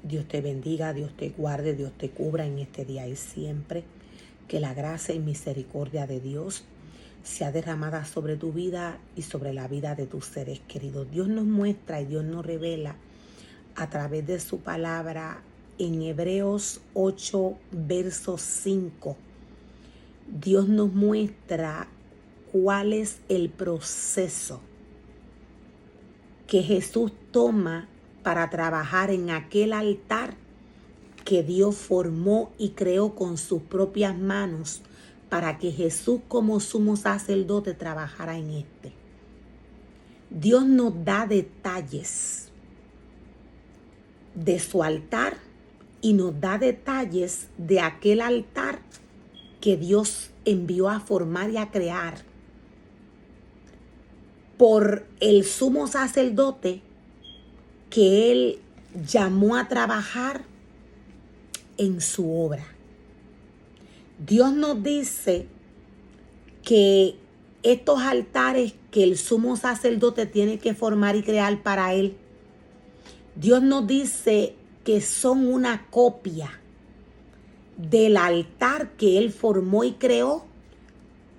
Dios te bendiga, Dios te guarde, Dios te cubra en este día y siempre. Que la gracia y misericordia de Dios sea derramada sobre tu vida y sobre la vida de tus seres queridos. Dios nos muestra y Dios nos revela a través de su palabra en Hebreos 8, verso 5. Dios nos muestra cuál es el proceso que Jesús toma para trabajar en aquel altar que Dios formó y creó con sus propias manos para que Jesús como sumo sacerdote trabajara en este. Dios nos da detalles de su altar y nos da detalles de aquel altar que Dios envió a formar y a crear por el sumo sacerdote que Él llamó a trabajar en su obra. Dios nos dice que estos altares que el sumo sacerdote tiene que formar y crear para Él, Dios nos dice que son una copia del altar que Él formó y creó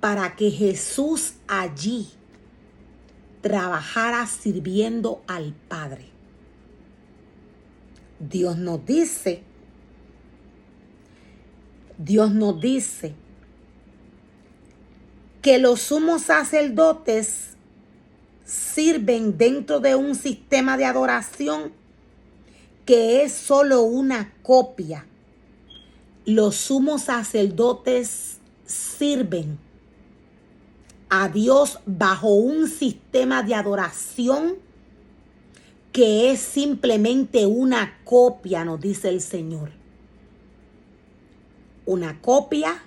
para que Jesús allí trabajara sirviendo al Padre. Dios nos dice que los sumos sacerdotes sirven dentro de un sistema de adoración que es solo una copia. Los sumos sacerdotes sirven a Dios bajo un sistema de adoración que es simplemente una copia, nos dice el Señor. Una copia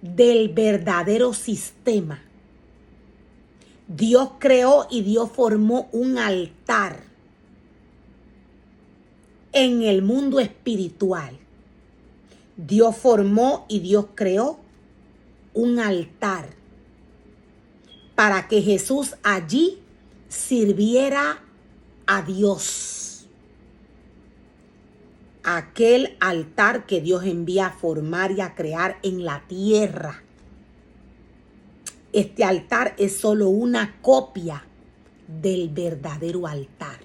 del verdadero sistema. Dios creó y Dios formó un altar en el mundo espiritual. Dios formó y Dios creó un altar para que Jesús allí sirviera a Dios. Aquel altar que Dios envía a formar y a crear en la tierra. Este altar es solo una copia del verdadero altar.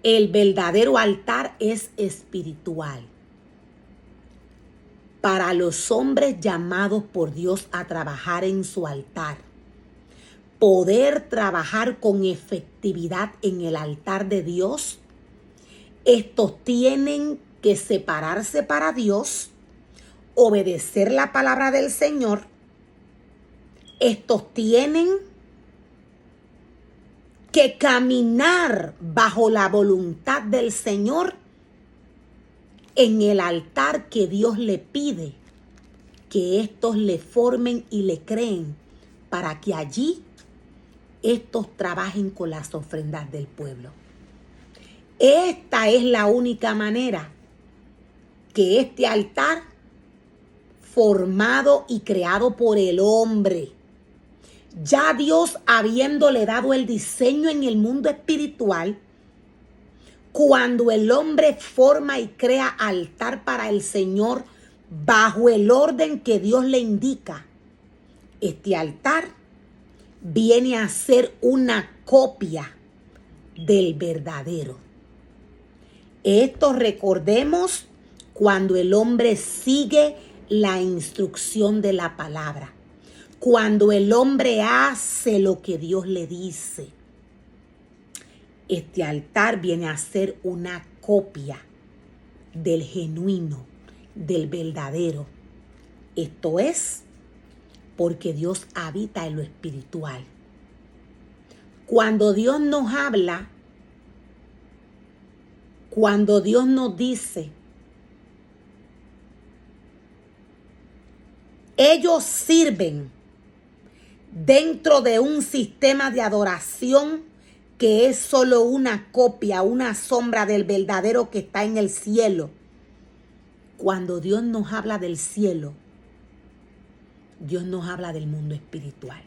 El verdadero altar es espiritual. Para los hombres llamados por Dios a trabajar en su altar, poder trabajar con efectividad en el altar de Dios, estos tienen que separarse para Dios, obedecer la palabra del Señor. Estos tienen que caminar bajo la voluntad del Señor en el altar que Dios le pide que estos le formen y le creen para que allí estos trabajen con las ofrendas del pueblo. Esta es la única manera que este altar, formado y creado por el hombre, ya Dios habiéndole dado el diseño en el mundo espiritual, cuando el hombre forma y crea altar para el Señor bajo el orden que Dios le indica, este altar viene a ser una copia del verdadero. Esto recordemos cuando el hombre sigue la instrucción de la palabra, cuando el hombre hace lo que Dios le dice. Este altar viene a ser una copia del genuino, del verdadero. Esto es porque Dios habita en lo espiritual. Cuando Dios nos habla, cuando Dios nos dice, ellos sirven dentro de un sistema de adoración que es solo una copia, una sombra del verdadero que está en el cielo. Cuando Dios nos habla del cielo, Dios nos habla del mundo espiritual.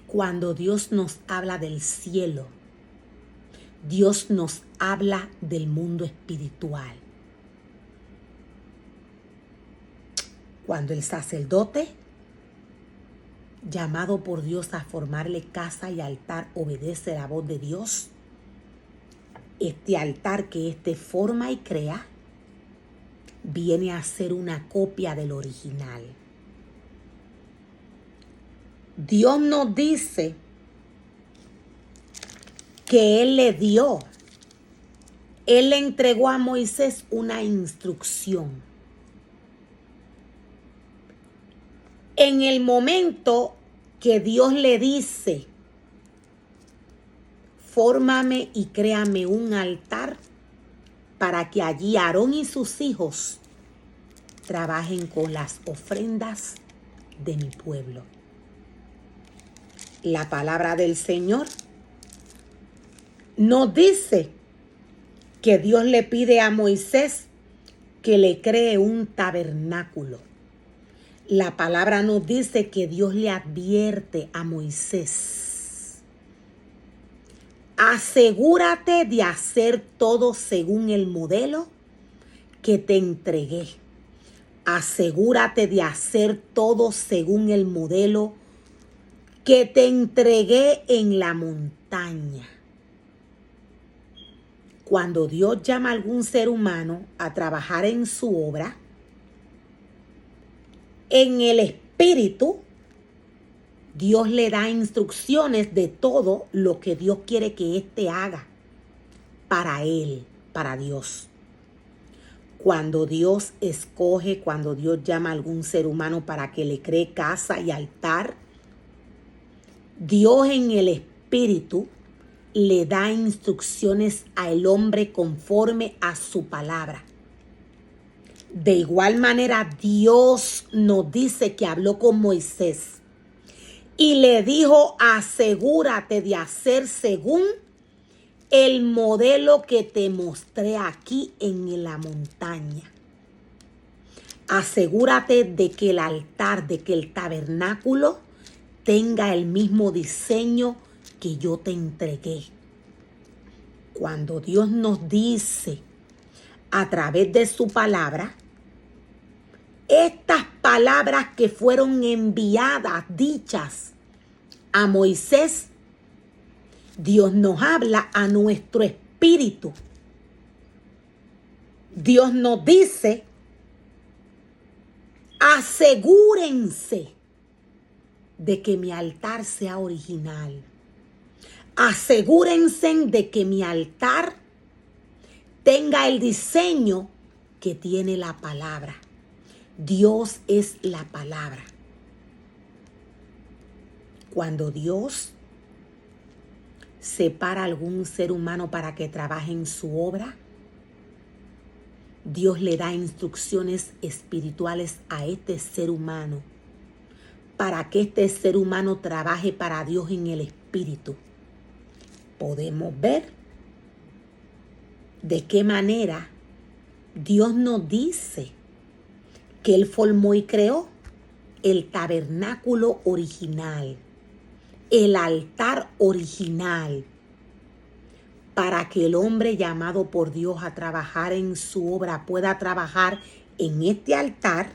Cuando Dios nos habla del cielo, Dios nos habla del mundo espiritual. Cuando el sacerdote, llamado por Dios a formarle casa y altar, obedece la voz de Dios, este altar que éste forma y crea, viene a ser una copia del original. Dios nos dice que Él le entregó a Moisés una instrucción. En el momento que Dios le dice, fórmame y créame un altar para que allí Aarón y sus hijos trabajen con las ofrendas de mi pueblo. La palabra del Señor nos dice que Dios le pide a Moisés que le cree un tabernáculo. La palabra nos dice que Dios le advierte a Moisés: asegúrate de hacer todo según el modelo que te entregué. Asegúrate de hacer todo según el modelo que te entregué en la montaña. Cuando Dios llama a algún ser humano a trabajar en su obra, en el espíritu, Dios le da instrucciones de todo lo que Dios quiere que éste haga para Él, para Dios. Cuando Dios escoge, cuando Dios llama a algún ser humano para que le cree casa y altar, Dios en el espíritu le da instrucciones al hombre conforme a su palabra. De igual manera, Dios nos dice que habló con Moisés y le dijo: asegúrate de hacer según el modelo que te mostré aquí en la montaña. Asegúrate de que el altar, de que el tabernáculo tenga el mismo diseño que yo te entregué. Cuando Dios nos dice a través de su palabra, estas palabras que fueron enviadas, dichas a Moisés, Dios nos habla a nuestro espíritu. Dios nos dice: asegúrense de que mi altar sea original. Asegúrense de que mi altar tenga el diseño que tiene la palabra. Dios es la palabra. Cuando Dios separa a algún ser humano para que trabaje en su obra, Dios le da instrucciones espirituales a este ser humano para que este ser humano trabaje para Dios en el espíritu. Podemos ver de qué manera Dios nos dice que Él formó y creó el tabernáculo original, el altar original, para que el hombre llamado por Dios a trabajar en su obra pueda trabajar en este altar.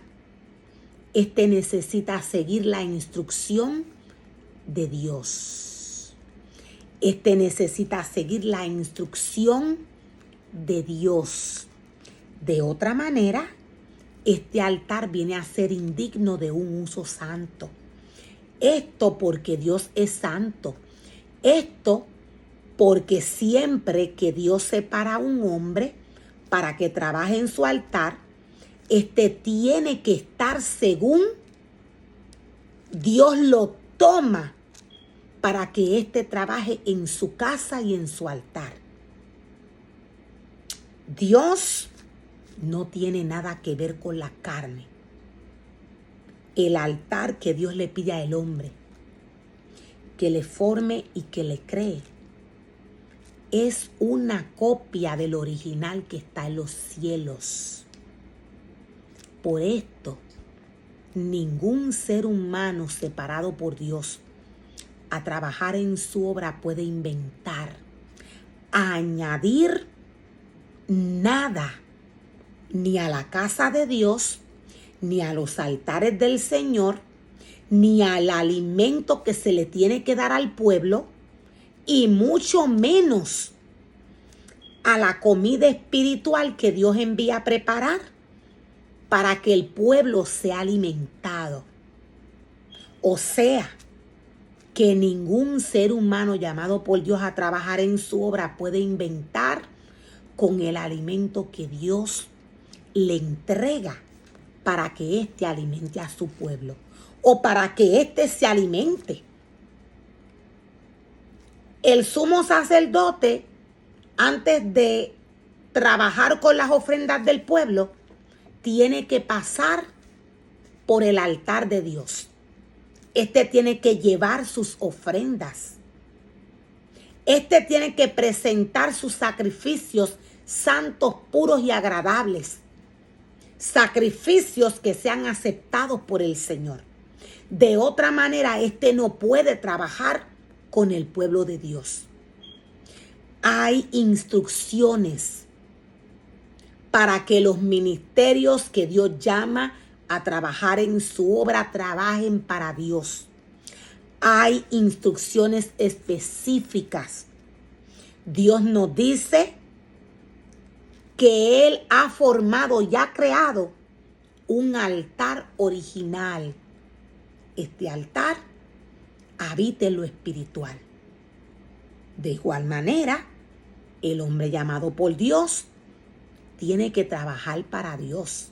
Este necesita seguir la instrucción de Dios. Este necesita seguir la instrucción de Dios. De otra manera, este altar viene a ser indigno de un uso santo. Esto porque Dios es santo. Esto porque siempre que Dios separa a un hombre para que trabaje en su altar, este tiene que estar según Dios lo toma para que éste trabaje en su casa y en su altar. Dios no tiene nada que ver con la carne. El altar que Dios le pide al hombre, que le forme y que le cree, es una copia del original que está en los cielos. Por esto, ningún ser humano separado por Dios a trabajar en su obra puede inventar, a añadir nada, ni a la casa de Dios, ni a los altares del Señor, ni al alimento que se le tiene que dar al pueblo, y mucho menos a la comida espiritual que Dios envía a preparar para que el pueblo sea alimentado. O sea, que ningún ser humano llamado por Dios a trabajar en su obra puede inventar con el alimento que Dios le entrega para que éste alimente a su pueblo o para que éste se alimente. El sumo sacerdote, antes de trabajar con las ofrendas del pueblo, tiene que pasar por el altar de Dios. Este tiene que llevar sus ofrendas. Este tiene que presentar sus sacrificios santos, puros y agradables. Sacrificios que sean aceptados por el Señor. De otra manera, este no puede trabajar con el pueblo de Dios. Hay instrucciones para que los ministerios que Dios llama a trabajar en su obra trabajen para Dios. Hay instrucciones específicas. Dios nos dice que Él ha formado y ha creado un altar original. Este altar habita en lo espiritual. De igual manera, el hombre llamado por Dios tiene que trabajar para Dios.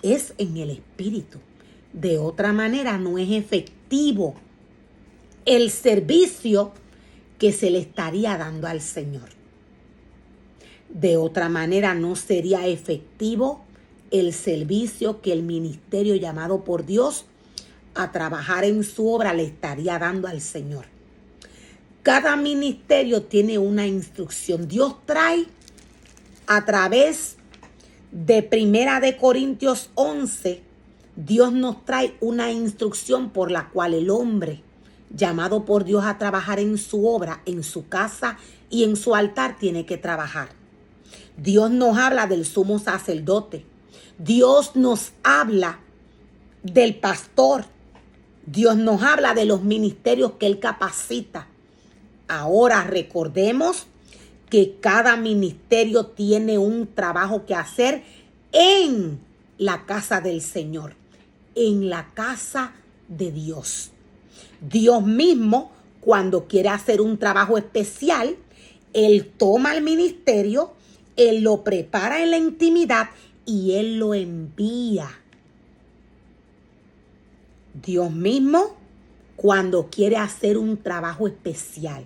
Es en el espíritu. De otra manera, no es efectivo el servicio que se le estaría dando al Señor. De otra manera, no sería efectivo el servicio que el ministerio llamado por Dios a trabajar en su obra le estaría dando al Señor. Cada ministerio tiene una instrucción. Dios trae a través de 1 Corintios 11, Dios nos trae una instrucción por la cual el hombre llamado por Dios a trabajar en su obra, en su casa y en su altar tiene que trabajar. Dios nos habla del sumo sacerdote. Dios nos habla del pastor. Dios nos habla de los ministerios que Él capacita. Ahora recordemos que cada ministerio tiene un trabajo que hacer en la casa del Señor, en la casa de Dios. Dios mismo, cuando quiere hacer un trabajo especial, Él toma el ministerio, Él lo prepara en la intimidad y Él lo envía. Dios mismo, cuando quiere hacer un trabajo especial,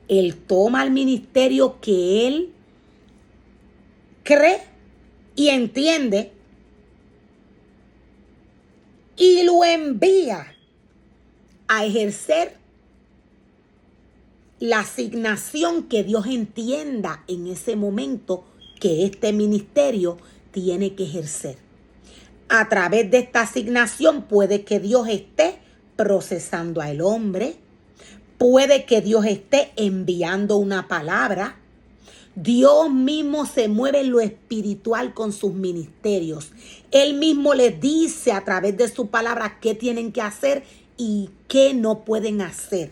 Él toma el ministerio que Él cree y entiende y lo envía a ejercer la asignación que Dios entienda en ese momento que este ministerio tiene que ejercer. A través de esta asignación puede que Dios esté procesando al hombre, puede que Dios esté enviando una palabra. Dios mismo se mueve en lo espiritual con sus ministerios. Él mismo les dice a través de su palabra qué tienen que hacer y qué no pueden hacer.